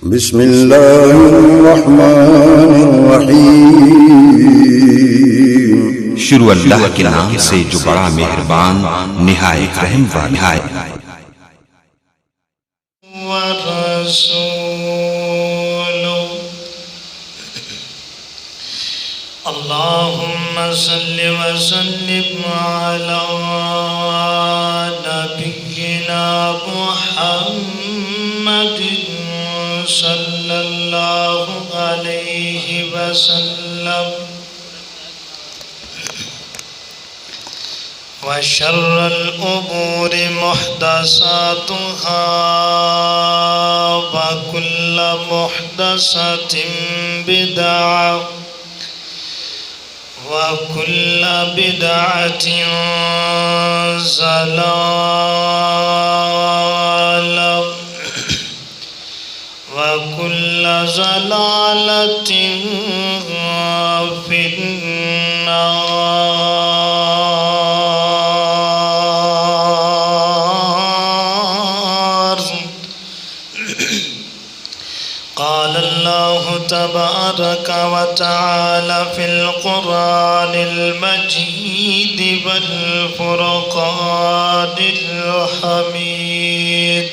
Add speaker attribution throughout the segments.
Speaker 1: بسم اللہ الرحمن الرحیم۔
Speaker 2: شروع اللہ کے نام سے جو بڑا مہربان نہایت رحم والا ہے۔
Speaker 3: اللہم صلی وسلم علی نبینا محمد صلی اللہ علیہ وسلم وشر الامور محدثاتها وكل محدثة بدعة وكل بدعة ضلالة وكل ضلالة في النار۔ قال الله تبارك وتعالى في القرآن المجيد والفرقان الحميد: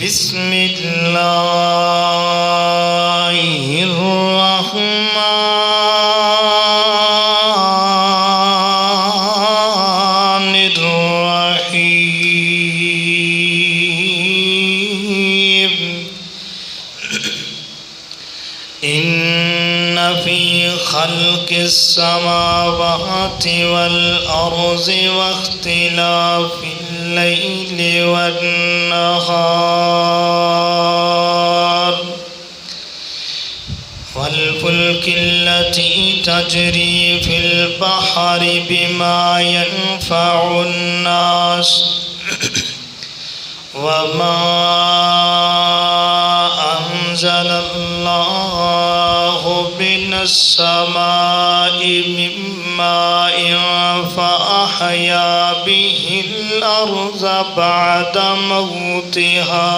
Speaker 3: بسم الله الرحمن الرحيم: إن في خلق السماوات والأرض واختلاف الليل والنهار والفلك التي تجري في البحر بما ينفع الناس وما أنزل الله من السماء من ماء فأحيا به الأرض بعد موتها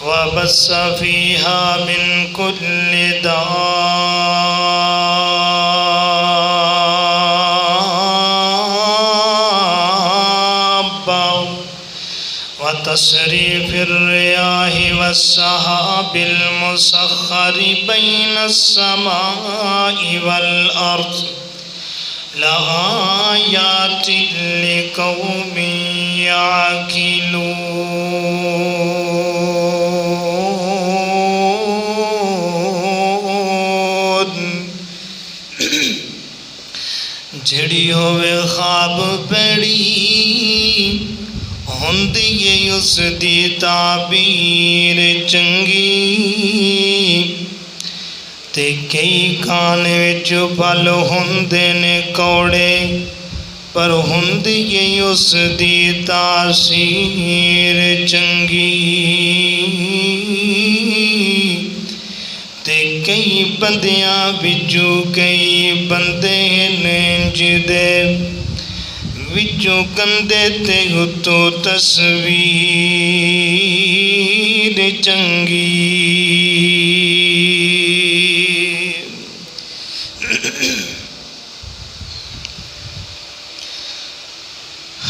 Speaker 3: وبث فيها من كل دابة وتصريف الرياح والسحاب المسخر بين السماء والأرض لآيات لقوم يعقلون۔ جڑی ہوئے خواب پیڑی ہوندی اس دی تعبیر چنگی تے کئی کان وچ پل ہوندے نے کوڑے پر ہوندی اس دی تاثیر چنگی تے کئی بندیاں وچوں کئی بندے نے جدے وچوں گندے تے اتو تصویر چنگی۔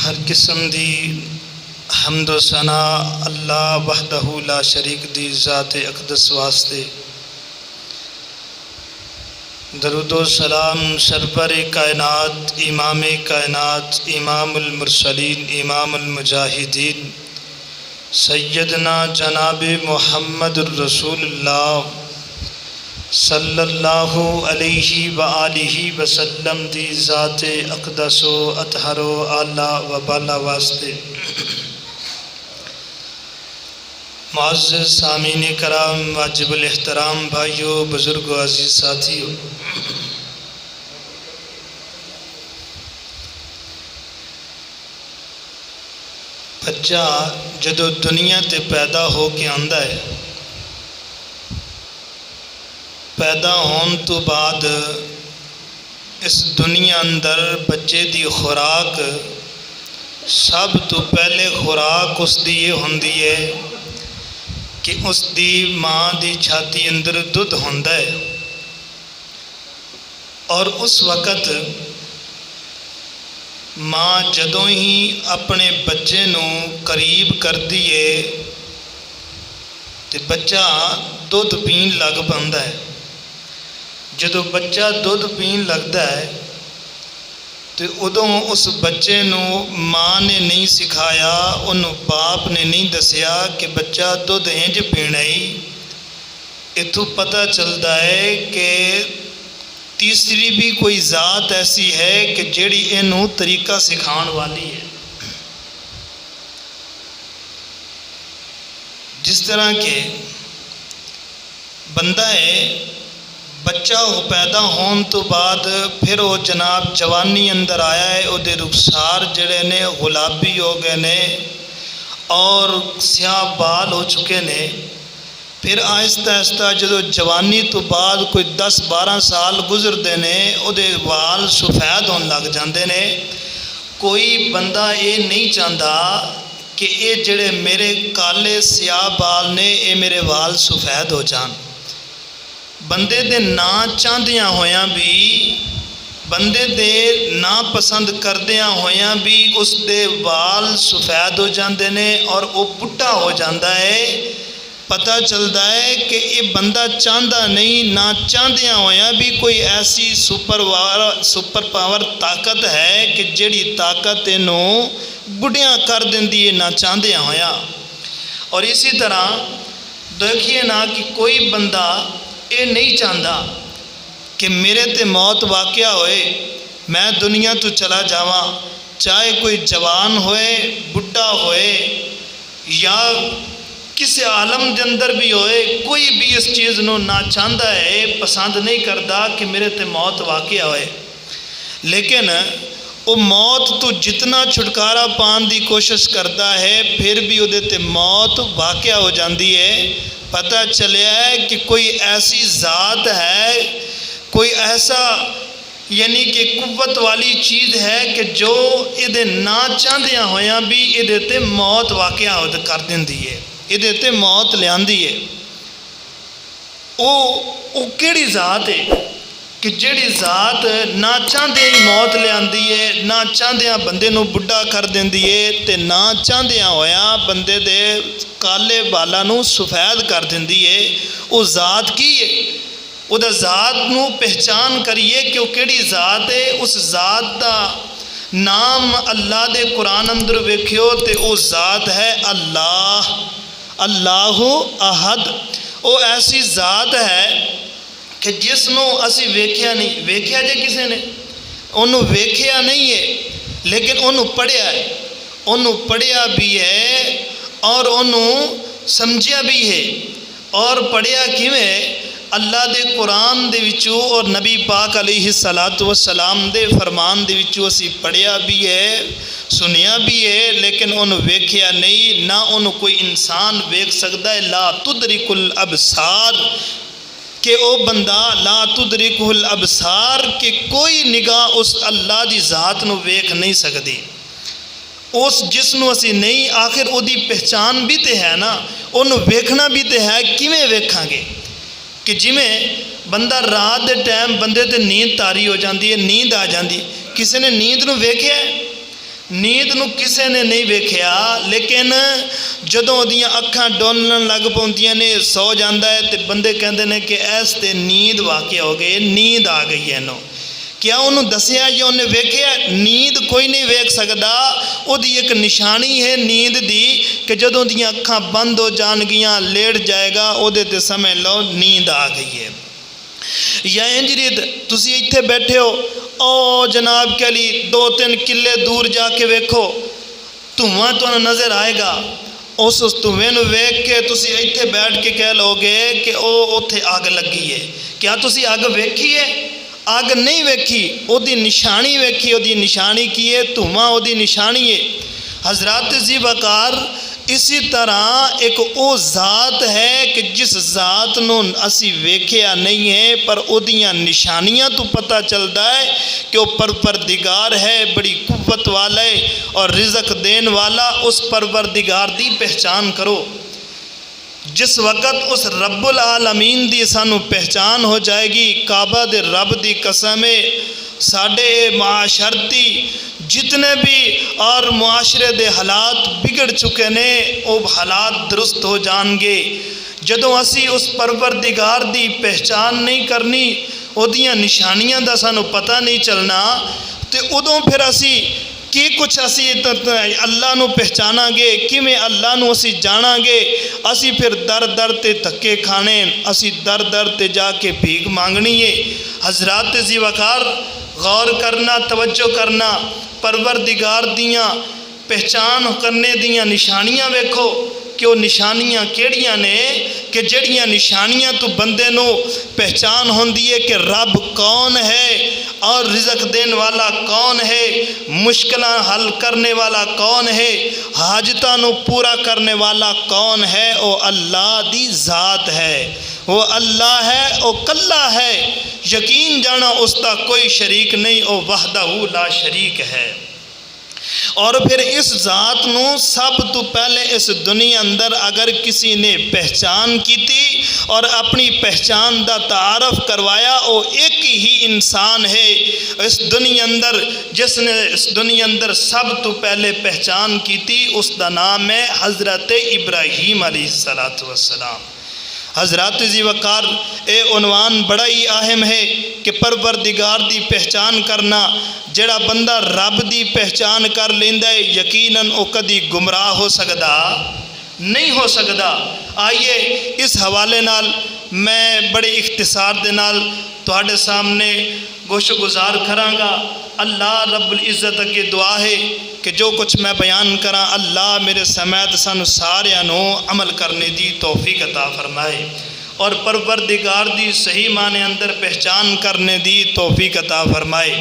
Speaker 3: ہر قسم دی حمد و ثنا اللہ وحدہ لا شریک دی ذات اقدس واسطے، درود و سلام سرور کائنات، امام کائنات، امام المرسلین، امام المجاہدین، سیدنا جناب محمد الرسول اللہ صلی اللہ علیہ وآلہ وسلم دی ذات اقدس و اطہر و اعلیٰ و بالا واسطے۔ معزز سامعین کرام، واجب الاحترام بھائیو، بزرگ و عزیز ساتھیو، بچہ جدو دنیا تے پیدا ہو کے آندا ہے، پیدا ہون تو بعد اس دنیا اندر بچے دی خوراک سب تو پہلے خوراک اس دی یہ ہوندی ہے کہ اس دی ماں دی چھاتی اندر دودھ ہوندا ہے اور اس وقت ماں جدوں ہی اپنے بچے نو قریب کردی ہے تے بچہ دودھ پین لگ پاندا ہے۔ جدوں بچہ دودھ پین لگدا ہے تو ادوں اس بچے نو ماں نے نہیں سکھایا، انہوں باپ نے نہیں دسیا کہ بچہ دودھ انج پینا ہی۔ اتوں پتہ چلتا ہے کہ تیسری بھی کوئی ذات ایسی ہے کہ جیڑی انہوں طریقہ سکھان والی ہے۔ جس طرح کہ بندہ ہے، بچہ ہو پیدا ہون تو بعد پھر وہ جناب جوانی اندر آیا ہے، وہ دے رخسار جڑے نے گلابی ہو گئے نے اور سیاہ بال ہو چکے نے۔ پھر آہستہ آہستہ جدو جوانی تو بعد کوئی 10-12 سال گزرتے ہیں، وہ دے وال سفید ہون لگ جاندے نے۔ کوئی بندہ یہ نہیں چاہتا کہ یہ جڑے میرے کالے سیاہ بال نے یہ میرے وال سفید ہو جان۔ بندے دے نا چاہدیاں ہویاں بھی، بندے دے نا پسند کردیاں ہویاں بھی اس دے وال سفید ہو جاندے نے اور وہ پٹا ہو جاندہ ہے۔ پتہ چلتا ہے کہ یہ بندہ چاہتا نہیں، نہ چاہدیاں ہویاں بھی کوئی ایسی سپر پاور طاقت ہے کہ جڑی طاقت انہوں بڑھیاں کر دیندی ہے نہ چاہدیاں ہویاں۔ اور اسی طرح دیکھیے نا کہ کوئی بندہ یہ نہیں چاہتا کہ میرے تے موت واقعہ ہوئے، میں دنیا تو چلا جاواں، چاہے کوئی جوان ہوئے، بڑھا ہوئے یا کسی عالم دے اندر بھی ہوئے، کوئی بھی اس چیز نو نہ چاہتا ہے، پسند نہیں کرتا کہ میرے تے موت واقعہ ہوئے۔ لیکن وہ موت تو جتنا چھٹکارا پان دی کوشش کرتا ہے پھر بھی وہ تے موت واقعہ ہو جاندی ہے۔ پتہ چلیا ہے کہ کوئی ایسی ذات ہے، کوئی ایسا یعنی کہ قوت والی چیز ہے کہ جو یہ نہ چاہدیاں ہویاں بھی یہ تے موت واقعہ کر دیندی ہے، یہ تے موت لیاندی ہے۔ وہ کیڑی ذات ہے کہ جیڑی ذات نہ چاہدے ہی موت لیاندی ہے، نہ چاہدیاں بندے نو بڑھا کر دیندی ہے تے نہ چاہدیاں ہویاں بندے دے کالے بالا نو سفید کر دیندی ہے۔ وہ ذات کی ہے؟ وہ دا ذات نو پہچان کریے کہ وہ کیڑی ذات ہے۔ اس ذات دا نام اللہ دے قرآن اندر ویکھیو تے وہ ذات ہے اللہ، اللہ احد۔ وہ ایسی ذات ہے کہ جس نو اسی ویکھیا نہیں، ویکھیا جے کسے نے انہوں ویکھیا نہیں ہے لیکن انہوں پڑھیا ہے، انہوں پڑھیا بھی ہے اور انہوں سمجھیا بھی ہے۔ اور پڑھیا کیویں؟ اللہ دے قرآن دے وچوں اور نبی پاک علیہ السلام دے فرمان دے وچوں اسی پڑھیا بھی ہے، سنیا بھی ہے، لیکن انہوں ویکھیا نہیں، نہ انہوں کوئی انسان ویکھ سکتا ہے۔ لا تدرک الابصار کہ او بندہ لا تدرک الابصار کہ کوئی نگاہ اس اللہ دی ذات نو ویکھ نہیں سکتی۔ اس جس نو اسی نہیں، آخر او دی پہچان بھی تے ہے نا، انہوں ویکھنا بھی تے ہے، کیویں ویکھاں گے؟ کہ جویں بندہ رات دے ٹائم بندے تے نیند تاری ہو جاندی ہے، نیند آ جاندی، کسے نے نیند نو ویکھیا ہے؟ نیند نو کسے نے نہیں ویکھیا، لیکن جدوں دیاں اکھاں ڈولن لگ پوندیاں نے، سو جاندا ہے تے بندے کہندے نے کہ ایس تے نیند واقع ہو گئی، نیند آ گئی ہے نو۔ کیا انہوں دسیا یا انہیں ویکھیا؟ نیند کوئی نہیں ویکھ سکدا، وہ دی ایک نشانی ہے نیند دی کہ جدوں دیاں اکھاں بند ہو جان گیاں لیٹ جائے گا، وہ دے تے سمجھ لو نیند آ گئی ہے۔ یا انجرید تسی ایتھے بیٹھے ہو، او جناب کے لیے 2-3 کلے دور جا کے ویکھو، دھواں تو نظر آئے گا، اس دھویں نو ویکھ کے تسی ایتھے بیٹھ کے کہہ لو گے کہ او اوتھے آگ لگی ہے۔ کیا تسی آگ ویکھی ہے؟ آگ نہیں ویکھی، او دی نشانی ویکھی، او دی نشانی کی ہے دھواں، او دی نشانی ہے۔ حضرات ذی وقار اسی طرح ایک او ذات ہے کہ جس ذات نو اسی ویکھیا نہیں ہے پر او دیاں نشانیاں تو پتہ چلتا ہے کہ وہ پروردگار ہے، بڑی قوت والا ہے اور رزق دین والا۔ اس پروردگار دی پہچان کرو۔ جس وقت اس رب العالمین دی سانو پہچان ہو جائے گی، کعبہ دے رب دی قسم ہے ساڈے معاشرتی جتنے بھی اور معاشرے دے حالات بگڑ چکے نے وہ حالات درست ہو جان گے۔ جدوں اسی اس پروردگار دی پہچان نہیں کرنی، اودیاں نشانیاں دا سانو پتہ نہیں چلنا، تے ادوں پھر اسی کی کچھ اسی اللہ نو پہچانا گے، کیویں اللہ نو اسی جانا گے؟ اسی پھر در در تے دھکے کھانے، اسی در در تے جا کے بھیک مانگنی ہے۔ حضرات ذی وقار غور کرنا، توجہ کرنا، پروردگار دیاں پہچان کرنے دیاں نشانیاں ویکھو کہ وہ نشانیاں کیڑیاں نے کہ جڑیاں نشانیاں تو بندے نو پہچان ہوندی ہے کہ رب کون ہے اور رزق دین والا کون ہے، مشکلاں حل کرنے والا کون ہے، حاجتاں نو پورا کرنے والا کون ہے؟ او اللہ دی ذات ہے، وہ اللہ ہے، او کلا ہے، یقین جانا اس دا کوئی شریک نہیں، او وحدہ لا شریک ہے۔ اور پھر اس ذات نو سب تو پہلے اس دنیا اندر اگر کسی نے پہچان کی تھی اور اپنی پہچان دا تعارف کروایا، وہ ایک ہی انسان ہے اس دنیا اندر جس نے اس دنیا اندر سب تو پہلے پہچان کی تھی، اس دا نام ہے حضرت ابراہیم علیہ السلام۔ حضرات ذی وقار اے عنوان بڑا ہی اہم ہے کہ پروردگار دی پہچان کرنا۔ جڑا بندہ رب دی پہچان کر لیندا ہے یقیناً او کدی گمراہ ہو سکدا نہیں ہو سکدا۔ آئیے اس حوالے نال میں بڑے اختصار دے نال تواڈے سامنے گوش گزار کراں گا۔ اللہ رب العزت اگے دعا ہے کہ جو کچھ میں بیان کراں اللہ میرے سمیت سانو ساریاں نو عمل کرنے دی توفیق عطا فرمائے اور پروردگار دی صحیح معنی اندر پہچان کرنے دی توفیق عطا فرمائے۔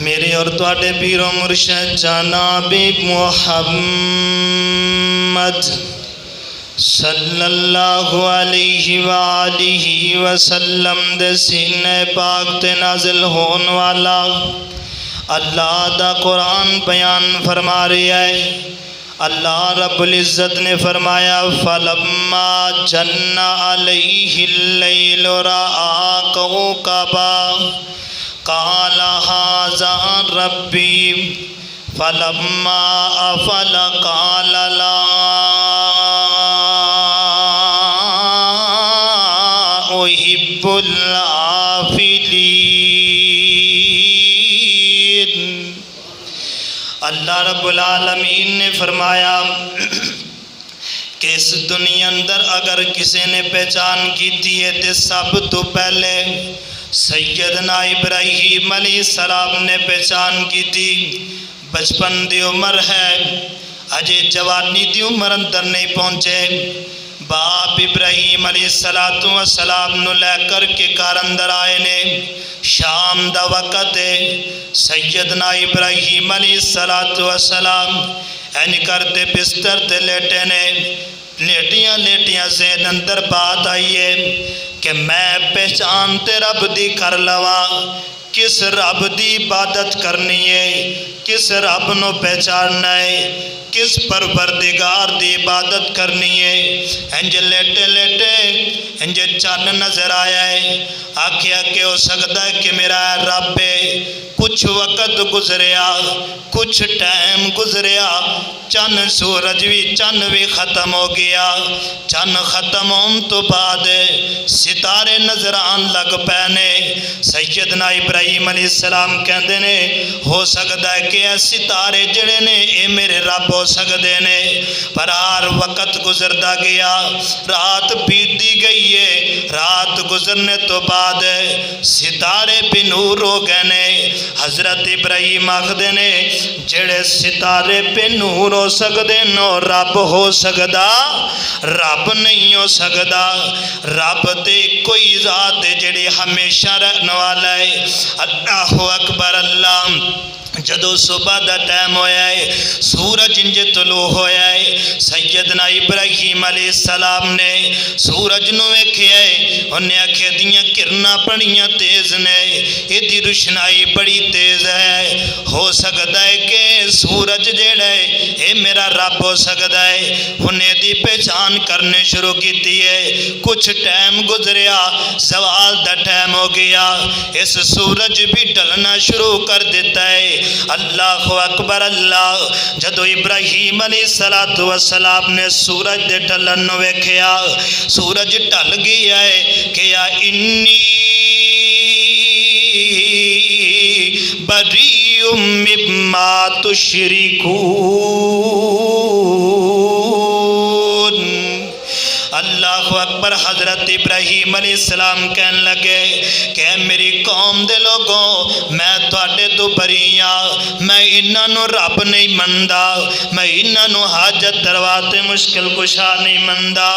Speaker 3: میرے اور تواڈے پیر و مرشد جناب محمد صلی اللہ علیہ وآلہ وسلم دے سینے پاک تے نازل ہون والا اللہ دا قرآن بیان فرما رہا ہے۔ اللہ رب العزت نے فرمایا فَلَمَّا جَنَّ عَلَيْهِ اللَّيْلُ رَأَىٰ كَوْكَبًا قَالَ هَٰذَا رَبِّي فَلَمَّا أَفَلَ قَالَ لَا أُحِبُّ الْآفِلِينَ۔ اللہ رب العالمین نے فرمایا کہ اس دنیا اندر اگر کسی نے پہچان کی ہے تو سب تو پہلے سیدنا ابراہیم علیہ السلام نے پہچان کی تھی۔ بچپن دی عمر ہے، اجے جوانی دی عمر اندر نہیں پہنچے، باپ ابراہیم علیہ السلام نو لے کر کے گھر اندر آئے نے۔ شام دا وقت ہے، سیدنا ابراہیم علیہ السلام این کرتے بستر تے لیٹے نے۔ لیٹیاں لیٹیاں ذہن اندر بات آئی ہے کہ میں پہچان تے رب دی کر لوا، کس رب دی عبادت کرنی ہے، کس رب نو پہچاننا ہے، کس پروردگار دی عبادت کرنی ہے۔ انج لیٹے لیٹے انج چن نظر آیا ہے، آکھیا کہ ہو سکتا ہے کہ میرا رب ہے۔ کچھ وقت گزریا، کچھ ٹائم گزریا، چن سورج بھی چن بھی ختم ہو گیا۔ چن ختم ہون تو بعد ستارے نظر آن لگ پینے۔ سیدنا ابراہیم علیہ السلام کہندے نے ہو سکتا ہے کہ اے ستارے جڑے نے اے میرے رب ہو سکتے نے، پر ہر وقت گزردا گیا، رات بیتی گئی ہے۔ رات گزرنے تو بعد ستارے بھی نور ہو گئے نے۔ حضرت ابراہیم آخدے نے جڑے ستارے پہ نور ہو سکتے نو رب ہو سکدا؟ رب نہیں ہو سکدا۔ رب تے کوئی ذات ہے جڑی ہمیشہ رہنے والا ہے۔ اللہ اکبر اللہ۔ جدو صبح دا ٹائم ہویا ہے سورج انج طلوع ہویا ہے سیدنا ابراہیم علیہ السلام نے سورج نو ویکھیا ہے انہیں آکھیا دیاں کرنا بڑیاں تیز نے ایدی روشنائی بڑی تیز ہے ہو سکتا ہے کہ سورج جیڑا ہے اے میرا رب ہو سکتا ہے انہیں دی پہچان کرنے شروع کیتی ہے کچھ ٹائم گزریا سوال دا ٹائم ہو گیا اس سورج بھی ڈلنا شروع کر دیتا ہے اللہ اکبر اللہ جدو ابراہیم علیہ السلام نے سورج دے ڈلن نو ویکھیا سورج ڈل گیا ہے کہ یا انی بریء مما تشرکون اللہ اکبر حضرت ابراہیم علیہ السلام کہنے لگے کہ میری قوم دے لوگوں میں تواڈے تو بری ہاں میں انہاں نو رب نہیں مندا میں انہاں نو حاجت دروازے مشکل کشا نہیں مندا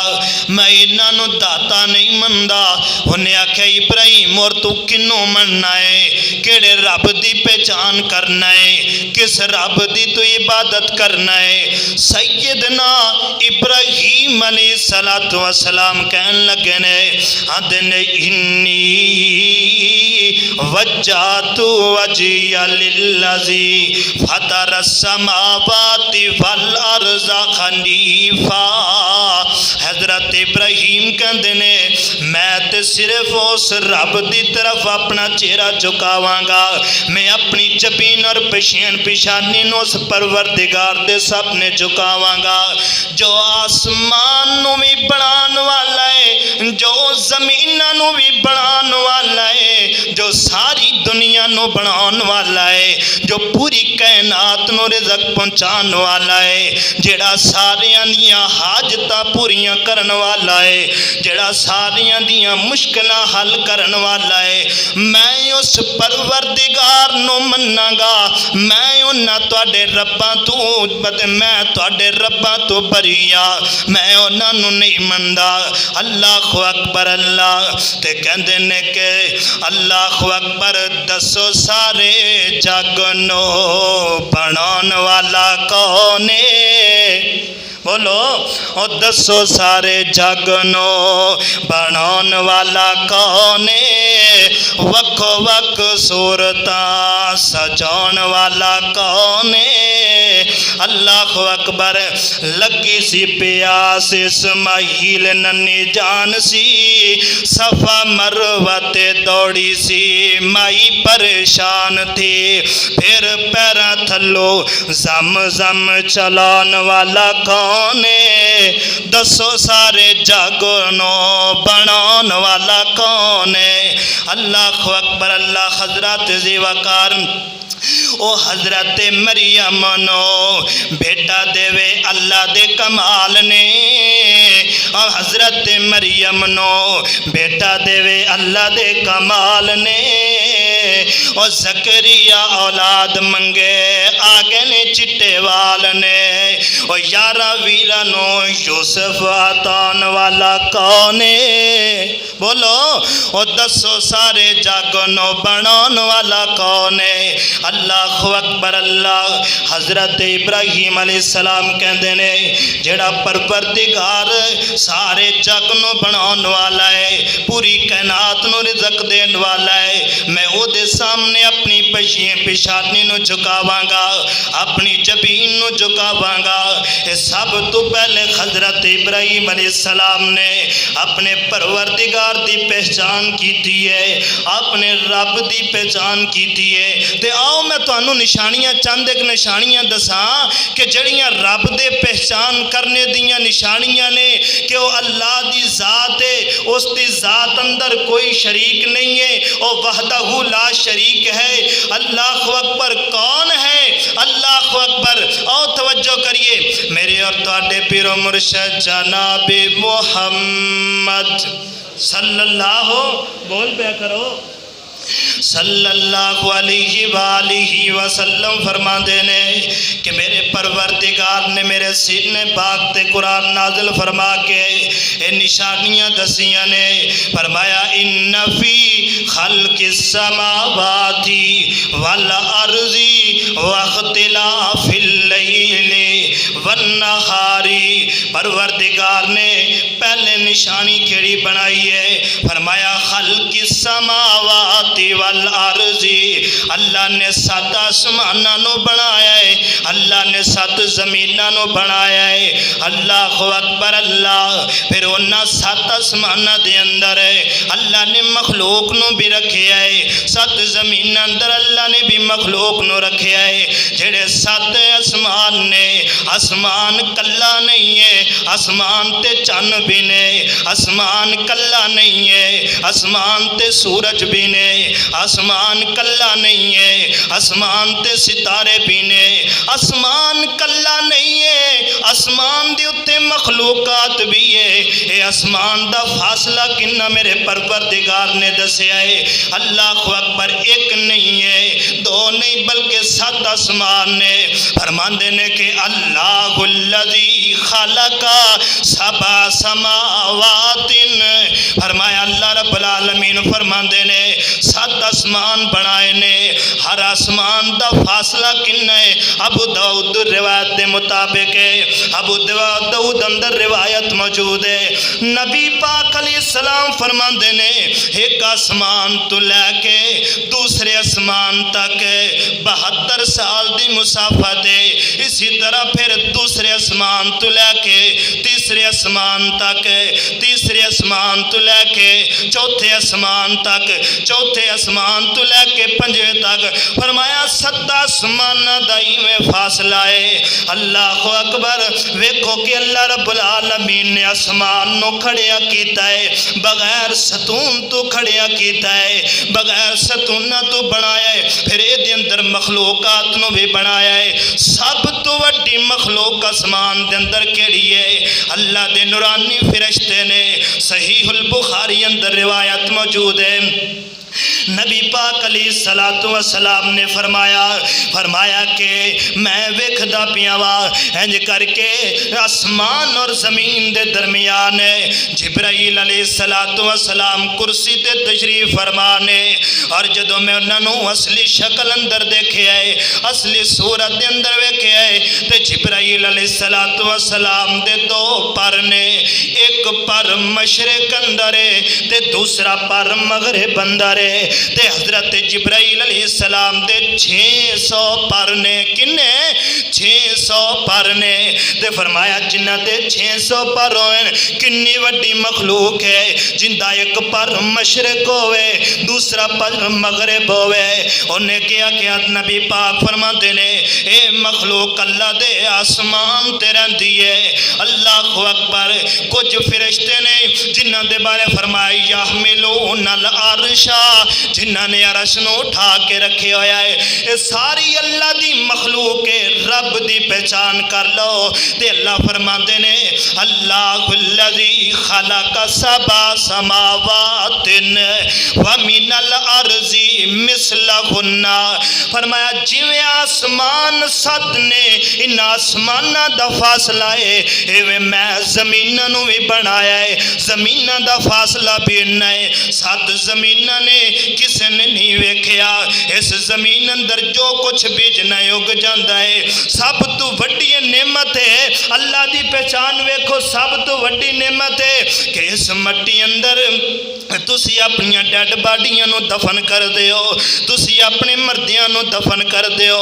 Speaker 3: میں انہاں نو داتا نہیں مندا انہیں آکھیا ابراہیم اور تو کنوں مننا ہے کیڑے رب دی پہچان کرنا ہے کس رب دی تو عبادت کرنا ہے سیدنا ابراہیم علیہ السلام کہن لگے نے آدھن انی وجہت وجہی للذی فطر السماوات والارض حنیفا حضرت ابراہیم کہندے نے میں تے صرف اس رب دی طرف اپنا چہرہ جھکاواں گا میں اپنی جبین اور پیشانی نو اس پروردگار دے سامنے جھکاواں گا جو آسمان نو بھی بنان والا ہے جو زمین نو بھی بنان والا ہے جو ساری دنیا نو بنان والا ہے جو پوری کائنات نو رزق پہنچان والا ہے جڑا ساریاں دیاں حاجتاں پوریاں کرن والا ہے جڑا ساریاں دیاں مشکلاں حل کرن والا ہے میں اس پروردگار نو مننا گا میں انہاں تواڈے رباں تو میں تواڈے رباں تو بری ہاں میں انہاں نو نہیں مندا اللہ اکبر اللہ تے کہندے نے کہ اللہ اکبر دسو سارے جگ نو بنان والا کون ہے بولو او دسو سارے جگ نو بنان والا کون ہے وکھو وک صورتاں سجان والا کون ہے اللہ اکبر لگی سی پیاس اسماعیل ننی جان سی صفا مروہ تے دوڑی سی مائی پریشان تھی پھر پیراں تھلو زم زم چلان والا کون ہے دسو سارے جاگو نو بنان والا کون ہے اللہ اکبر اللہ حضرات ذی وقار او حضرت مریم نو بیٹا دے وے اللہ دے کمال نے اور حضرت مریم نو بیٹا دے وے اللہ دے کمال نے اور زکریا اولاد منگے آگے نے چٹے وال نے اور یارہ ویرہ نو یوسف آتان والا کونے بولو اور دسو سارے جاگو نو بنان والا کونے اللہ اکبر اللہ حضرت ابراہیم علیہ السلام کہندے نے جڑا پروردگار سارے جگ نو بنان والا ہے پوری کائنات نو رزق دین والا ہے میں او دے سامنے اپنی پیشانی نو جھکاواں گا اپنی جبین نو جھکاواں گا یہ سب تو پہلے حضرت ابراہیم علیہ السلام نے اپنے پروردگار دی پہچان کیتی ہے اپنے رب دی پہچان کیتی ہے تے آؤ میں تانوں نشانیاں چند ایک نشانیاں دساں کہ جڑیاں رب دے پہچان کرنے دیاں نشانیاں نے کہ وہ اللہ دی ذات ہے اس دی ذات اندر کوئی شریک نہیں ہے وہ وحدہ لا شریک ہے اللہ اکبر کون ہے اللہ اکبر اور توجہ کریے میرے اور تواڈے پیر و مرشد جناب محمد صلی اللہ بول پیا کرو صلی اللہ علیہ وآلہ وسلم فرماندے نے کہ میرے پروردگار نے میرے سینے پاک تے قرآن نازل فرما کے اے نشانیاں دسیاں نے. فرمایا ان فی خلق السماوات والارض واختلاف اللیل والنہار. پروردگار نے پہلے نشانی کیڑی بنائی ہے؟ فرمایا خلق السماوات والارض. اللہ نے 7 آسماناں نو بنایا ہے، اللہ نے 7 زمیناں نو بنایا ہے. اللہ اکبر اللہ. پھر انہاں 7 آسماناں دے اندر اللہ نے مخلوق نو بھی رکھیا ہے، 7 زمیناں اندر اللہ نے بھی مخلوق نو رکھیا ہے. جڑے 7 آسمان نے، آسمان کلا نہیں ہے، آسمان تے چن بھی نے. آسمان کلا نہیں ہے، آسمان تے سورج بھی نے. آسمان کلا نہیں ہے، آسمان تے ستارے بھی نے. آسمان کلا نہیں ہے، آسمان دے اتے مخلوقات بھی ہے. اے آسمان دا فاصلہ کنا میرے پروردگار نے دسیا ہے. اللہ اکبر. ایک نہیں ہے، 2 نہیں، بلکہ 7 آسمان نے. فرماندے نے کہ اللہ الذی خلق 7 سماوات. فرمایا اللہ رب العالمین فرماندے نے 7 آسمان بنائے نے. ہر آسمان دا فاصلہ کنا ہے؟ ابو داؤد روایت دے مطابق ہے، ابو داؤد اندر روایت موجود ہے. نبی پاک علیہ السلام فرماندے نے ایک آسمان تو لے کے دوسرے آسمان تک 72 سال دی مسافت ہے. اسی طرح پھر دوسرے آسمان تو لے کے تیسرے آسمان تک، تیسرے آسمان تو لے کے چوتھے آسمان تک، چوتھے آسمان تو لے کے 5ویں تک. فرمایا 7 آسمان دا ایویں فاصلہ ہے. اللہ اکبر. ویکھو کہ اللہ رب العالمین نے آسمان نو کھڑیا کیتا ہے، بغیر ستون تو کھڑیا کیتا ہے، بغیر ستونہ تو بنایا ہے. پھر اے دے اندر مخلوقات نو بھی بنایا ہے. سب تو وڈی مخلوق آسمان دے اندر کیڑی ہے؟ اللہ دے نورانی فرشتے نے. صحیح البخاری اندر روایت موجود ہے. نبی پاک علیہ السلام نے فرمایا کہ میں ویکھدا پیاں وا انج کر کے آسمان اور زمین دے درمیان جبرائیل علیہ السلام کرسی تے تشریف فرمانے. اور جدوں میں انہاں نوں اصلی شکل اندر دیکھیا ہے، اصلی صورت دے اندر ویکھیا ہے تے جبرائیل علیہ السلام دے 2 پر نے. ایک پر مشرق اندر ہے تے دوسرا پر مغرب اندر ہے. تے حضرت جبرائیل علیہ السلام دے 600 پر نے. کنے 600 پر نے. تے فرمایا جنہ دے 600 پر ہوئے کنی وڈی مخلوق ہے جن دا ایک پر مشرق ہوئے دوسرا پر مغرب ہوئے. انہیں کیا کیا نبی پاک فرماتے نے اے مخلوق اللہ دے آسمان تے رہندی ہے. اللہ اکبر. کچھ فرشتے نے جنہ دے بارے فرمایا یحملون العرش، جنہاں نے عرش نو اٹھا کے رکھے ہویا ہے. اے ساری اللہ دی مخلوق ہے. رب دی پہچان کر لو. تے اللہ فرماندے نے اللہ الذی خلق 7 سماوات ومن الارض مثلہن. فرمایا جویں آسمان 7 نے ان آسماناں دا فاصلہ ہے ایویں میں زمیناں نو بھی بنایا ہے. زمیناں دا فاصلہ بھی انہاں ہے. 7 زمیناں نے کسے نے نہیں ویکھیا. اس زمین اندر جو کچھ بیجنا اگ جاندا ہے. سب تو وڈی نعمت ہے اللہ دی پہچان ویکھو. سب تو وڈی نعمت ہے کہ اس مٹی اندر تسی اپنی ڈیڈ باڈیاں نو دفن کر دیو، تسی اپنے مردیاں نو دفن کر دیو.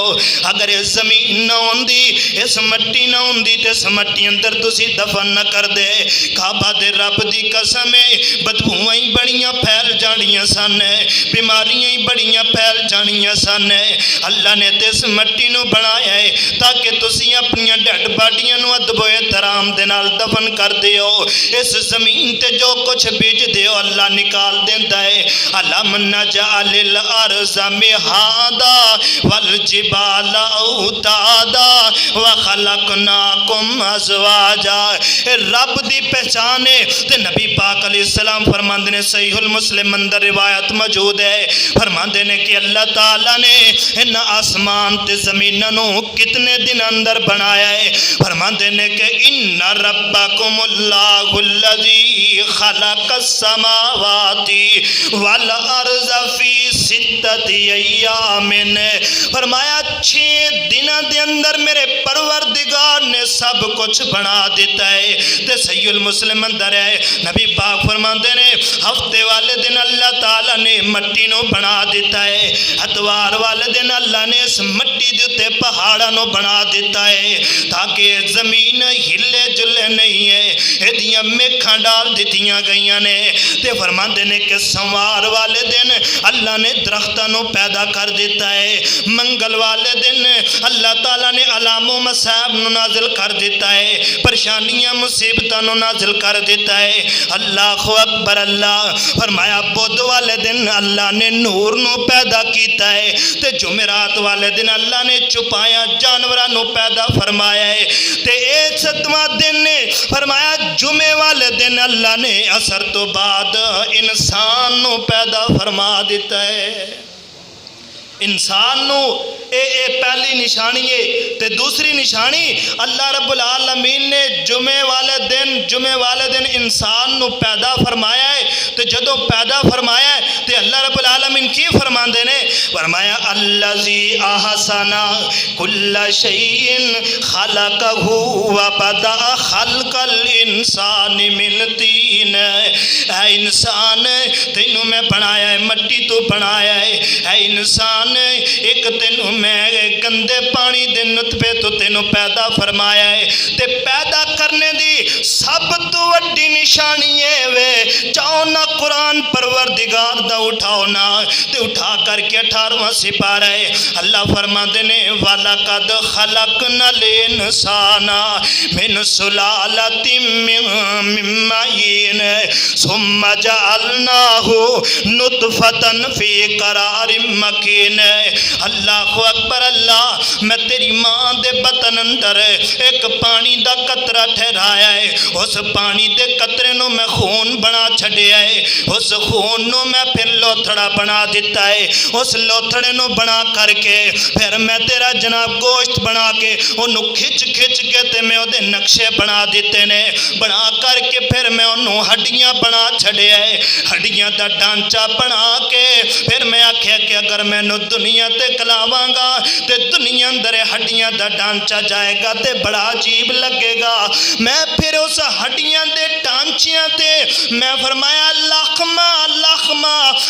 Speaker 3: اگر اس زمین نہ ہوندی، اس مٹی نہ ہوندی تے اس مٹی اندر تسی دفن نہ کر دے. کعبہ دے رب دی قسم ہے بدبوئیں ہی بڑیاں پھیل جانیاں سن، بیماریاں ہی بڑیاں پھیل جانیاں سن. اللہ نے تے اس مٹی نو بنایا ہے تاکہ تسی اپنی ڈیڈ باڈیاں نو ادب و احترام دے نال دفن کر دیو. اس زمین تے جو کچھ بیج دیو اللہ نکال دیتا ہے. الم نجعل الارض مہادا والجبال اوتادا وخلقناکم ازواجا. رب دی پہچان ہے تے نبی پاک علیہ السلام فرماندے نے صحیح المسلم اندر روایت موجود ہے فرماندے نے کہ اللہ تعالیٰ نے ان آسمان تے زمینوں کتنے دن اندر بنایا ہے. فرماندے نے کہ ان ربکم اللہ الذی خلق السماوات والارض فی ستۃ ایام. فرمایا 6 دنوں دے اندر میرے پروردگار نے سب کچھ بنا دیتا ہے. تے صحیح المسلم اندر ہے نبی پاک فرماندے نے ہفتے والے دن اللہ تعالیٰ نے مٹی نو بنا دیتا ہے. اتوار والے دن اللہ نے اس مٹی دے تے پہاڑاں نو بنا دیتا ہے تاکہ زمین ہلے جلے نہیں ہے. ایدیاں میکھاں ڈال دیتیاں گئیاں نے. تے فرماندے نے کہ سوار والے دن اللہ نے درختاں نو پیدا کر دیتا ہے. منگل والے دن اللہ تعالیٰ نے علام و مصائب نو نازل کر دیتا ہے. پریشانیاں مصیبتاں نو نازل کر دیتا ہے. اللہ اکبر. اللہ فرمایا بدھ والے دن اللہ نے نور نو پیدا کیتا ہے. تے جمعرات والے دن اللہ نے چھپایا جانوراں نو پیدا فرمایا ہے. تے اے 7واں دن نے فرمایا جمعے والے دن اللہ نے عصر تو بعد انسان نو پیدا فرما دیتا ہے. انسان نو اے پہلی نشانی ہے. تے دوسری نشانی اللہ رب العالمین نے جمعے والے دن انسان نو پیدا فرمایا ہے. تے جدوں پیدا فرمایا ہے تے اللہ رب العالمین کی فرماندے نے فرمایا الذی احسن کل شیء خلقہ وبدأ خلق الانسان من طین. اے انسان تینوں میں بنایا ہے مٹی تو بنایا ہے. اے انسان ایک تینوں میں گندے پانی دے نطفے تو تینوں پیدا فرمایا ہے. تے پیدا کرنے دی سب تو وڈی نشانی ہے وے چاہو نہ قرآن پروردگار دا اٹھاؤ نہ تے اٹھا کر کے 18واں سپارہ ہے اللہ فرماندے نے وَلَقَدْ خَلَقْنَا الْإِنسَانَ مِنْ سُلَالَةٍ مِّن مَّعِينٍ ثُمَّ جَعَلْنَاهُ نُطْفَةً فِي قَرَارٍ مَّكِينٍ. اللہ اکبر. اللہ میں تیری ماں دے بطن اندر ایک پانی دا قطرہ ٹھہرایا ہے. اس پانی دے قطرے نو میں خون بنا چھڑیا ہے. اس خون نو میں پھر لوتھڑا بنا دیتا ہے. اس لوتھڑے نو بنا کر کے پھر میں تیرا جناب گوشت بنا کے انہوں کھچ کے تے میں دے نقشے بنا دیتے نے. بنا کر کے پھر میں انہوں ہڈیاں بنا چھڑیا ہے. ہڈیاں دا ڈانچہ بنا کے پھر میں آکھیا کہ اگر میں نو دنیا تے کلاواں گا تے دنیا اندر ہڈیاں دا ڈانچہ جائے گا تے بڑا عجیب لگے گا. میں پھر اس ہڈیاں دے ڈانچیاں تے میں فرمایا لخما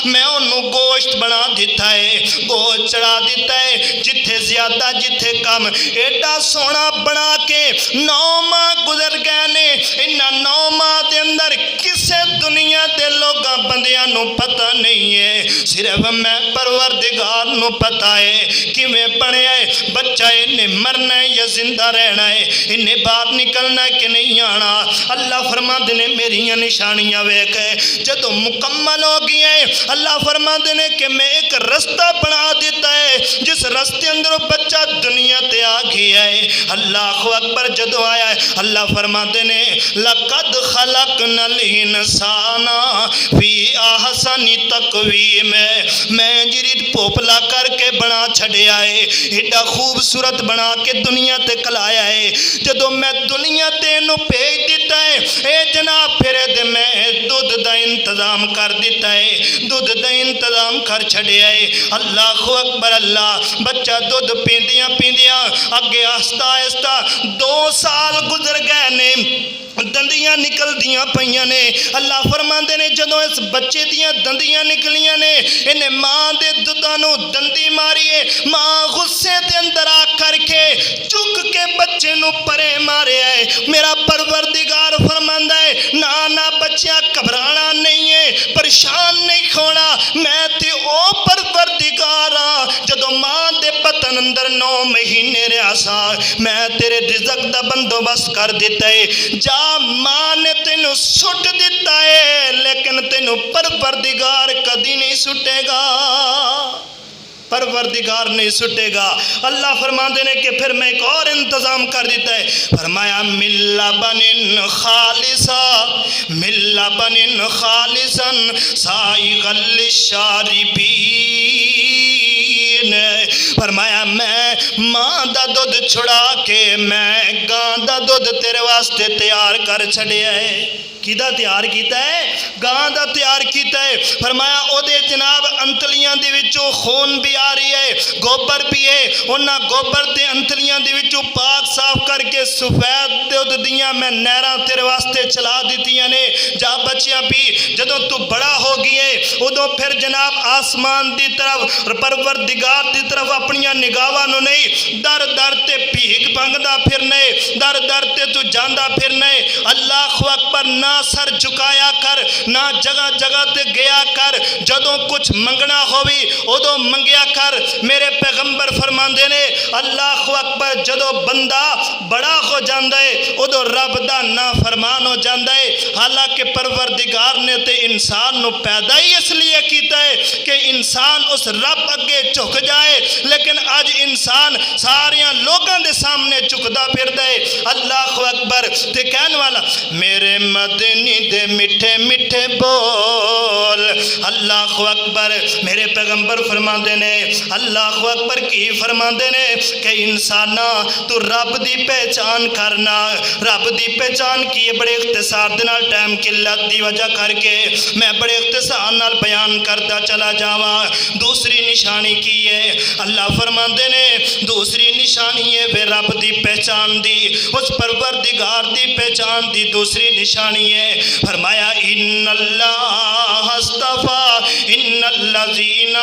Speaker 3: میں انہوں گوشت بنا دیتا ہے. گوشت چڑھا دیتا ہے جتھے زیادہ جتھے کم ایڈا سونا بنا کے 9 ماہ گزر گئے نے. انہاں 9 ماہ دے اندر کسے دنیا دے لوگاں بندیاں نو پتہ نہیں ہے صرف میں پروردگار نو پتہ ہے کیویں بنے ہے بچہ انہیں مرنا ہے یا زندہ رہنا ہے انہیں باہر نکلنا ہے کہ نہیں آنا. اللہ فرماندے نے میریاں نشانیاں ویکھ جدوں مکمل ہو گئی ہیں اللہ فرماندے نے کہ میں ایک رستہ بنا دیتا ہے جس رستے اندر بچہ دنیا تے آ گیا ہے. اللہ اکبر. جدوں آیا ہے اللہ فرماندے نے لقد خلقنا الانسان فی احسن تقویم. میں جری پوپلا کر کے بنا چھڑیا ہے ایڈا خوبصورت بنا کے دنیا تے کلایا ہے. جدوں میں دنیا تے نو بھیج دیتا ہے اے جناب پھر دے میں دودھ دا انتظام کر دیتا ہے. دودھ دا انتظام کر چھڑیا ہے. اللہ اکبر. اللہ بچہ دودھ پیندیاں اگے آہستہ آہستہ 2 سال گزر گئے نے دندیاں نکل دیاں پئیاں نے. اللہ فرماندے نے جدوں اس بچے دیاں دندیاں نکلیاں نے انہیں ماں دے دودھاں نو دندی ماری ہے. ماں غصے دے اندر آ کر کے چک کے بچے نو پرے مارے ہے. میرا پروردگار فرماندا ہے نہ بچیاں گھبرانا نہیں ہے پریشان نہیں ہونا میں تے او پروردگار ہاں جدوں ماں دے بطن اندر 9 مہینے رہا گیا سا، میں تیرے رزق دا بندوبست کر دیتا ہے، جا ماں نے تینوں سٹ دیتا ہے لیکن تینوں پروردگار کدی نہیں سٹے گا، پروردگار نہیں سٹے گا۔ اللہ فرماتے ہیں کہ پھر میں ایک اور انتظام کر دیتا ہے، فرمایا من لبن خالصا، من لبن خالصا سائغا للشاربین، فرمایا میں ماں دا دودھ چھڑا کے میں گاں دا دودھ تیرے واسطے تیار کر چھڑیا ہے۔ کیدا تیار کیتا ہے؟ گاں دا تیار کیتا ہے۔ فرمایا او دے جناب انتلیاں دے وچوں خون بھی آ رہی ہے، گوبر بھی ہے، انہاں گوبر تے انتلیاں دے وچوں پاک صاف کر کے سفید دودھ دیاں میں نہراں تیرے واسطے چلا دیتیاں نے، جا بچیاں پی۔ جدوں تو بڑا ہو گئی ہے ادوں پھر جناب آسمان دی طرف پروردگار دی طرف اپنیاں نگاہاں نو نہیں، در در تے بھیک منگدا پھرنے، در در تے تو جاندا پھرنے۔ اللہ اکبر، نہ سر جھکایا کر، نہ جگہ جگہ تے گیا کر، جدوں کچھ منگنا ہووی ادوں منگیا کر۔ میرے پیغمبر فرماندے نے اللہ اکبر، جدوں بندہ بڑا ہو جاندا ہے ادوں رب دا نافرمان ہو جاندا ہے۔ حالانکہ پروردگار نے تے انسان نو پیدا ہی اس لیے کیتا ہے کہ انسان اس رب اگے جھک جائے، لیکن اج انسان ساریاں لوگاں دے سامنے جھکدا پھردا ہے۔ اللہ اکبر، تے کہن والا میرے مدنی دے میٹھے میٹھے بول، اللہ اکبر۔ میرے پیغمبر فرماندے نے اللہ اکبر کی فرماندے نے کہ انسانا تو رب دی پہچان کرنا، رب دی پہچان کی بڑے اختصار دے نال ٹائم قلت دی وجہ کر کے میں بڑے اختصار نال بیان کرتا چلا جاواں۔ دوسری نشانی کی ہے؟ اللہ فرماندے نے دوسری نشانی ہے بے رب دی پہچان دی، اس پروردگار دی پہچان دی دوسری نشانی ہے، فرمایا ان اللہ اصطفیٰ ان الذین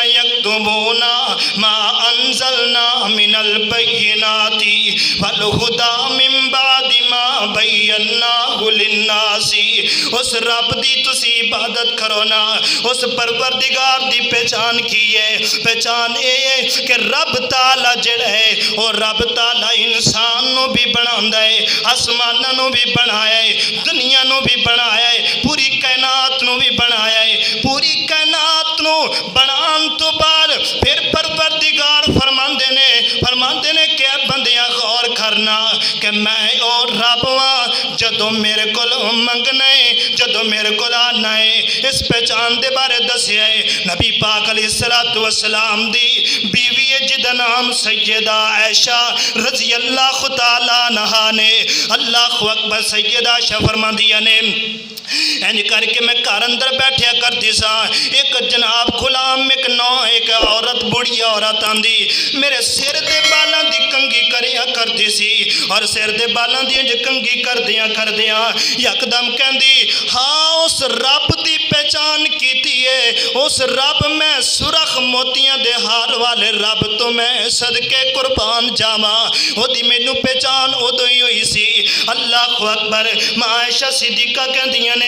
Speaker 3: یکتمون ما انزلنا من البینات والہدی من بعد ما بیناہ للناس۔ اس رب دی تسی عبادت کرو نا، اس پروردگار دی پہچان کی ہے؟ پہچان اے ہے کہ رب تعالی جڑا ہے اور رب تعالی انسان نو بھی بناوندا ہے، آسماناں نو بھی بنایا ہے، دنیا نو بھی بنایا ہے، پوری کائنات نو بھی بنایا ہے۔ پوری کائنات نو بنان تو بعد پھر پروردگار فرماندے نے کہ بندیاں غور کرنا کہ میں اور رب ہاں، جدوں میرے کول منگنا ہے، جدوں میرے کول آنا ہے۔ اس پہچان دے بارے دسیا ہے نبی پاک علیہ السلام دی بیوی جدا نام سیدہ عائشہ رضی اللہ تعالی عنہا نے، اللہ اکبر، سیدہ عائشہ فرماندیاں نے اینج کر کے میں گھر اندر بیٹھیا کرتی سا، ایک جناب غلام ایک عورت بڑی عورت آندی میرے سر دے بالاں دی کنگھی کریا کرتی سی، اور سر دے بالاں دی کنگھی کردیاں یکدم کہندی ہاں اس رب دی پہچان کیتی ہے، اس رب میں سرخ موتیاں دے ہار والے رب تو میں صدقے قربان جاواں، او دی مینوں پہچان ادوں ہی ہوئی سی۔ اللہ اکبر، ماں عائشہ صدیقہ کہندیاں نے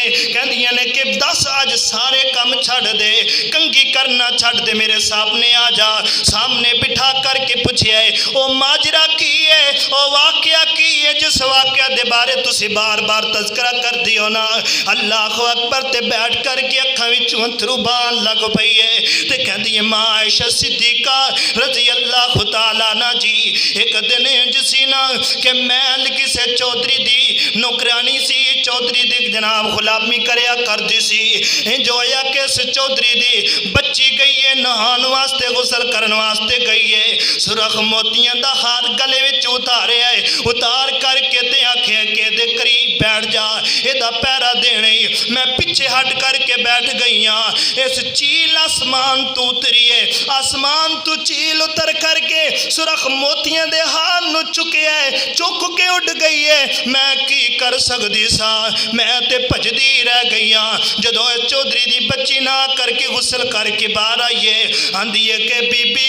Speaker 3: کہ دس آج سارے کام چھڑ دے، کنگھی کرنا چھڑ دے، میرے سامنے آ جا۔ سامنے بٹھا کر کے پوچھیا ہے او ماجرا کی ہے، او واقعہ کی ہے جس واقعہ دے بارے تسی بار بار تذکرہ کر دیو نا۔ اللہ اکبر، تے بیٹھ کر کے اکھاں وچوں انتھرو بہن لگ پئی ہے تے کہندی ہے ماں عائشہ صدیقہ رضی اللہ تعالی عنہ جی، ایک دن انج سی نا کہ میں کسے چودھری دی نوکرانی سی، چودھری دی جناب غلامی کریا کرتی سی، انج ہویا کہ اس چودھری دی بچی گئی ہے نہان واسطے، غسل کرن واسطے گئی ہے، سرخ موتیاں دا ہار گلے وچ اتارے ہے، اتار کر کے تے آکھے کہ دے قریب بیٹھ جا، ایدا پیرا دینے۔ میں پیچھے ہٹ کر کے بیٹھ گئی ہاں، اس چیل آسمان تو اتری ہے، آسمان تو چیل اتر کر کے سرخ موتیاں دے ہار نو چکے ہے، چک کے اڑ گئی ہے، میں کی کر سکتی سا، میں تے بھجدی رہ گئی ہاں۔ جدوں چودھری دی بچی نہ کر کے غسل کر کے باہر آئیے، آندی ہے کہ بی بی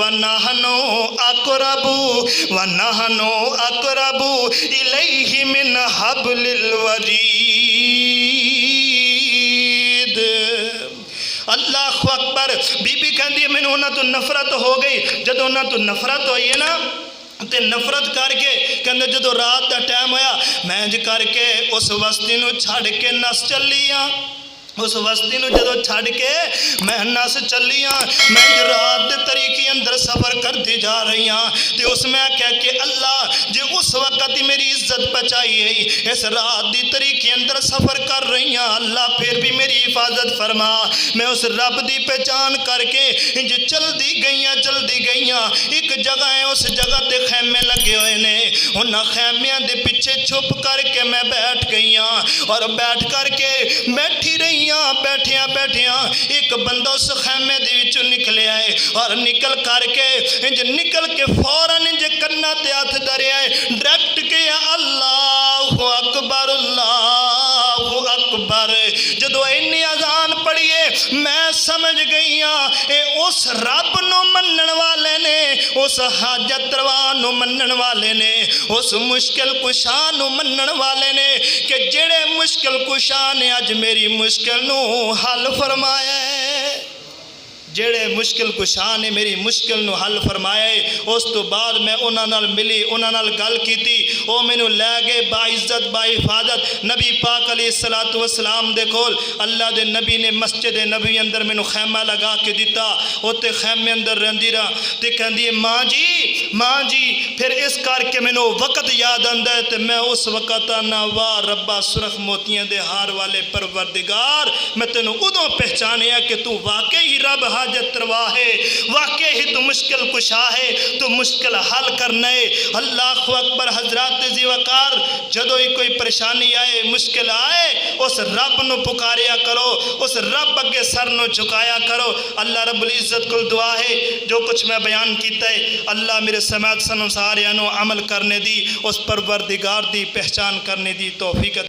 Speaker 3: وَنَحْنُ أَقْرَبُ إِلَيْهِ مِنْ حَبْلِ الْوَرِيدِ۔ اللہ اکبر۔ بی بی کہندی ہے مینوں انہاں تو نفرت ہو گئی۔ جدوں انہاں تو نفرت ہوئی ہے نا تے نفرت کر کے کہندے جدوں رات دا ٹائم ہویا میں انج کر کے اس بستی نو چھڑ کے نس چلی ہاں۔ اس بستی نو جدو چھڑ کے میں نس چلی ہاں، میں رات دے طریقے اندر سفر کرتی جا رہی ہاں تے اس میں کہہ کہ اللہ جے اس وقت ہی میری عزت بچائی ہے اس رات دی طریقے اندر سفر کر رہی ہاں، اللہ پھر بھی میری حفاظت فرما۔ میں اس رب دی پہچان کر کے انج چلدی گئیاں ایک جگہ ہے، اس جگہ تے خیمے لگے ہوئے نے، انہاں خیمیاں دے پیچھے چھپ کر کے میں بیٹھ گئی ہاں اور بیٹھ کر کے بیٹھی رہی بیٹھیاں ایک بندہ اس خیمے دے وچوں نکلے آئے اور نکل کے فوراً انج کنا تے ہاتھ دھرے آئے ڈائریکٹ کہ اللہ اکبر جدو اینی اذان پڑھیے میں سمجھ گئی ہاں اے اس رب نو منن والے نے، اس حاجت روا نو منن والے نے، اس مشکل کشا نو منن والے نے کہ جڑے مشکل کشا نے اج میری مشکل نو حل فرمایا ہے، جڑے مشکل کشا نے میری مشکل نو حل فرمایا ہے۔ اس تو بعد میں انہاں نال ملی، انہاں نال گل کیتی، او مینوں لے گئے باعزت با حفاظت نبی پاک علیہ الصلوۃ والسلام دے کول۔ اللہ دے نبی نے مسجد نبی اندر مینوں خیمہ لگا کے دیتا، اوتے خیمے اندر رہندی رہا تے کہندی ہے ماں جی پھر اس کر کے مینوں وقت یاد آندا ہے تے میں اس وقت آنا واہ ربا سرخ موتیاں دے ہار والے پروردگار میں تینوں ادوں پہچانیا کہ تو واقعی رب حاجت روا ہے، واقعی تو مشکل کشا ہے، تو مشکل حل کرنا ہے۔ اللہ اکبر۔ حضرات ذی وقار جدو ہی کوئی پریشانی آئے مشکل آئے اس رب نو پکاریا کرو، اس رب اگے سر نو جھکایا کرو۔ اللہ رب العزت کو دعا ہے جو کچھ میں بیان کیتا ہے اللہ میرے سماعت سنو ساریاں نو عمل کرنے دی، اس پروردگار دی پہچان کرنے دی توفیق